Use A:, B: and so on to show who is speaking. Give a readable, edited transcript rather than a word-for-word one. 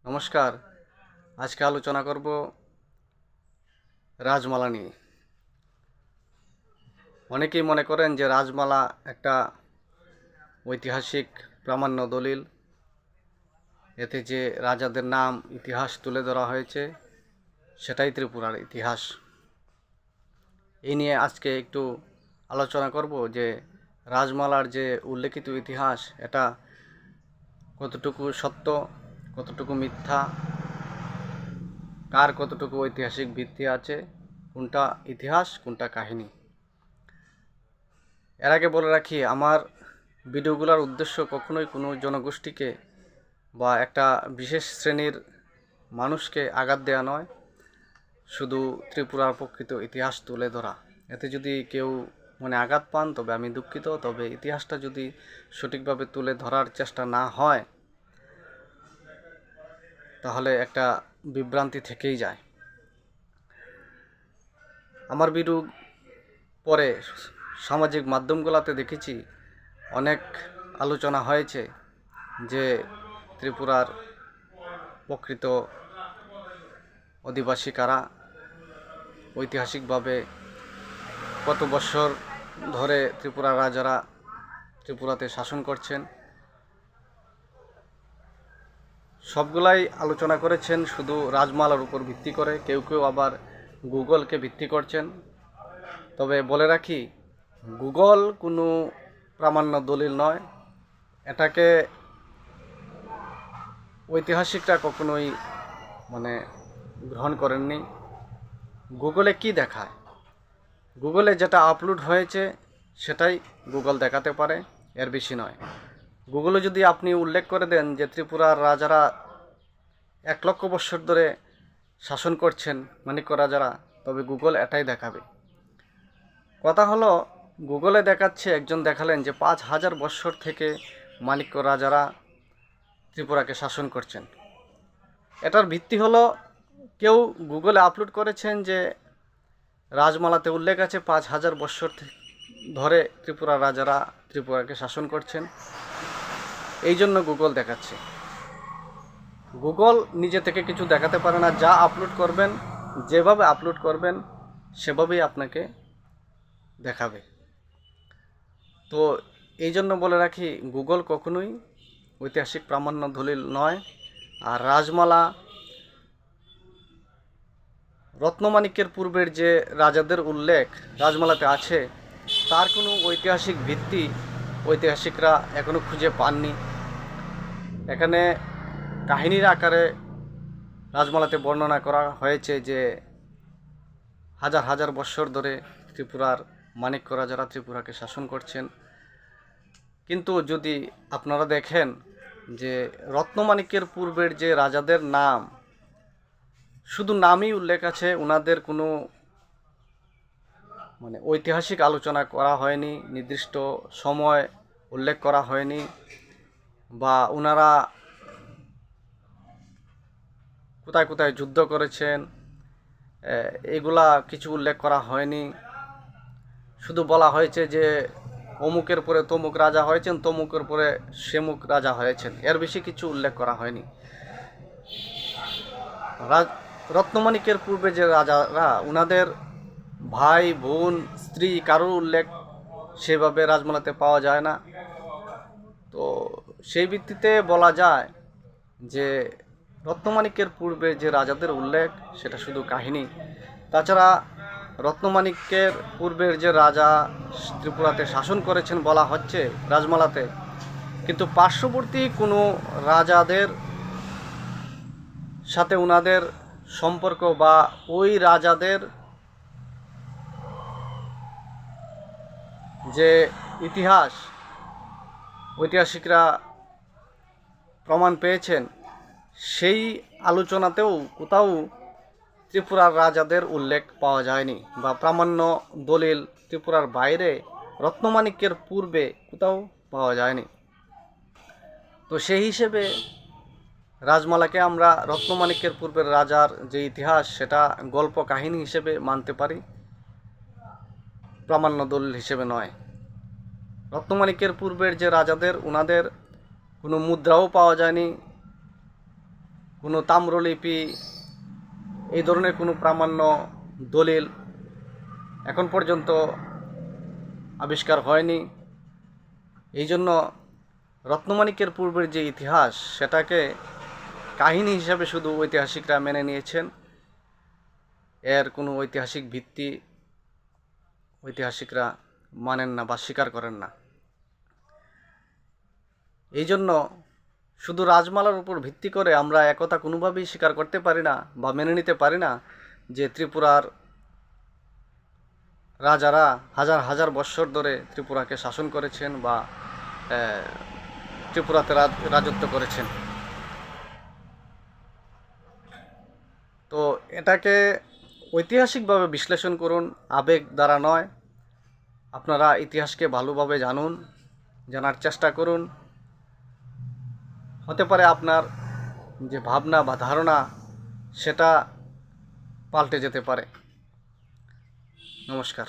A: নমস্কার। আজকে আলোচনা করব রাজমালা নিয়ে। অনেকেই মনে করেন যে রাজমালা একটা ঐতিহাসিক প্রামাণ্য দলিল, এতে যে রাজাদের নাম ইতিহাস তুলে ধরা হয়েছে সেটাই ত্রিপুরার ইতিহাস। এই নিয়ে আজকে একটু আলোচনা করব যে রাজমালার যে উল্লেখিত ইতিহাস এটা কতটুকু সত্য, কতটুকু মিথ্যা, কার কতটুকু ঐতিহাসিক ভিত্তি আছে, কোনটা ইতিহাস কোনটা কাহিনী। এর আগে বলে রাখি, আমার ভিডিওগুলোর উদ্দেশ্য কখনোই কোনো জনগোষ্ঠীকে বা একটা বিশেষ শ্রেণীর মানুষকে আঘাত দেওয়া নয়, শুধু ত্রিপুরার প্রকৃত ইতিহাস তুলে ধরা। এতে যদি কেউ মনে আঘাত পান তবে আমি দুঃখিত, তবে ইতিহাসটা যদি সঠিকভাবে তুলে ধরার চেষ্টা না হয় তাহলে একটা বিভ্রান্তি থেকেই যায়। আমার ভিডিও পরে সামাজিক মাধ্যমগুলোতে দেখেছি অনেক আলোচনা হয়েছে যে ত্রিপুরার প্রকৃত অধিবাসী কারা, ঐতিহাসিকভাবে কত বছর ধরে ত্রিপুরার রাজারা ত্রিপুরাতে শাসন করছেন, সবগুলাই আলোচনা করেছেন শুধু রাজমালার উপর ভিত্তি করে। কেউ কেউ আবার গুগলকে ভিত্তি করছেন। তবে বলে রাখি, গুগল কোনো প্রামাণ্য দলিল নয়। এটাকে ঐতিহাসিকরা কখনোই গ্রহণ করেননি। গুগলে কি দেখায়, গুগলে যেটা আপলোড হয়েছে সেটাই গুগল দেখাতে পারে, এর বেশি নয়। গুগলে যদি আপনি উল্লেখ করে দেন যে ত্রিপুরার রাজারা 1,00,000 বছর ধরে শাসন করছেন, মাণিক্য রাজারা, তবে গুগল এটাই দেখাবে। কথা হলো, গুগলে দেখাচ্ছে, একজন দেখালেন যে 5,000 বছর থেকে মাণিক্য রাজারা ত্রিপুরাকে শাসন করছেন। এটার ভিত্তি হলো, কেউ গুগলে আপলোড করেছেন যে রাজমালাতে উল্লেখ আছে 5,000 বছর ধরে ত্রিপুরার রাজারা ত্রিপুরাকে শাসন করছেন, এই জন্য গুগল দেখাচ্ছে। গুগল নিজে থেকে কিছু দেখাতে পারে না। যা আপলোড করবেন, যেভাবে আপলোড করবেন সেভাবেই আপনাকে দেখাবে। তো এই জন্য বলে রাখি, গুগল কখনোই ঐতিহাসিক প্রামাণ্য দলিল নয়। আর রাজমালা, রত্নমাণিক্যের পূর্বের যে রাজাদের উল্লেখ রাজমালাতে আছে, তার কোনো ঐতিহাসিক ভিত্তি ঐতিহাসিকরা এখনও খুঁজে পাননি। এখানে কাহিনীর আকারে রাজমালাতে বর্ণনা করা হয়েছে যে হাজার হাজার বছর ধরে ত্রিপুরার মাণিক্য রাজারা ত্রিপুরাকে শাসন করছেন। কিন্তু যদি আপনারা দেখেন যে রত্নমাণিক্যের পূর্বের যে রাজাদের নাম, শুধু নামই উল্লেখ আছে, ওনাদের কোনো ঐতিহাসিক আলোচনা করা হয়নি, নির্দিষ্ট সময় উল্লেখ করা হয়নি, বা ওনারা কোথায় কোথায় যুদ্ধ করেছেন এগুলা কিছু উল্লেখ করা হয়নি। শুধু বলা হয়েছে যে অমুকের পরে তমুক রাজা হয়েছেন, তমুকের পরে সেমুক রাজা হয়েছেন, এর বেশি কিছু উল্লেখ করা হয়নি। রত্নমাণিক্যের পূর্বে যে রাজারা, ওনাদের ভাই বোন স্ত্রী কারোর উল্লেখ সেভাবে রাজমালাতে পাওয়া যায় না। তো সেই ভিত্তিতে বলা যায় যে রত্নমাণিক্যের পূর্বে যে রাজাদের উল্লেখ সেটা শুধু কাহিনী। তাছাড়া রত্নমাণিক্যের পূর্বের যে রাজা ত্রিপুরাতে শাসন করেছেন বলা হচ্ছে রাজমালাতে, কিন্তু পার্শ্ববর্তী কোনো রাজাদের সাথে ওনাদের সম্পর্ক বা ওই রাজাদের যে ইতিহাস ঐতিহাসিকরা প্রমাণ পেয়েছেন, সেই আলোচনাতেও কোথাও ত্রিপুরার রাজাদের উল্লেখ পাওয়া যায়নি, বা প্রামাণ্য দলিল ত্রিপুরার বাইরে রত্নমাণিক্যের পূর্বে কোথাও পাওয়া যায়নি। তো সেই হিসেবে রাজমালাকে আমরা রত্নমাণিক্যের পূর্বের রাজার যে ইতিহাস সেটা গল্প কাহিনী হিসেবে মানতে পারি, প্রামাণ্য দলিল হিসেবে নয়। রত্নমাণিক্যের পূর্বের যে রাজাদের, ওনাদের কোনো মুদ্রাও পাওয়া যায়নি, কোনো তাম্রলিপি, এই ধরনের কোনো প্রামাণ্য দলিল এখন পর্যন্ত আবিষ্কার হয়নি। এই জন্য রত্নমাণিক্যের পূর্বের যে ইতিহাস, সেটাকে কাহিনী হিসাবে শুধু ঐতিহাসিকরা মেনে নিয়েছেন। এর কোনো ঐতিহাসিক ভিত্তি ঐতিহাসিকরা মানেন না বা স্বীকার করেন না। এই জন্য শুধু রাজমালার উপর ভিত্তি করে আমরা একথা কোনোভাবেই স্বীকার করতে পারি না বা মেনে নিতে পারি না যে ত্রিপুরার রাজারা হাজার হাজার বৎসর ধরে ত্রিপুরাকে শাসন করেছেন বা ত্রিপুরাতে রাজত্ব করেছেন। তো এটাকে ঐতিহাসিকভাবে বিশ্লেষণ করুন, আবেগ দ্বারা নয়। আপনারা ইতিহাসকে ভালোভাবে জানুন, জানার চেষ্টা করুন। হতে পারে আপনার যে ভাবনা বা ধারণা সেটা পাল্টে যেতে পারে। নমস্কার।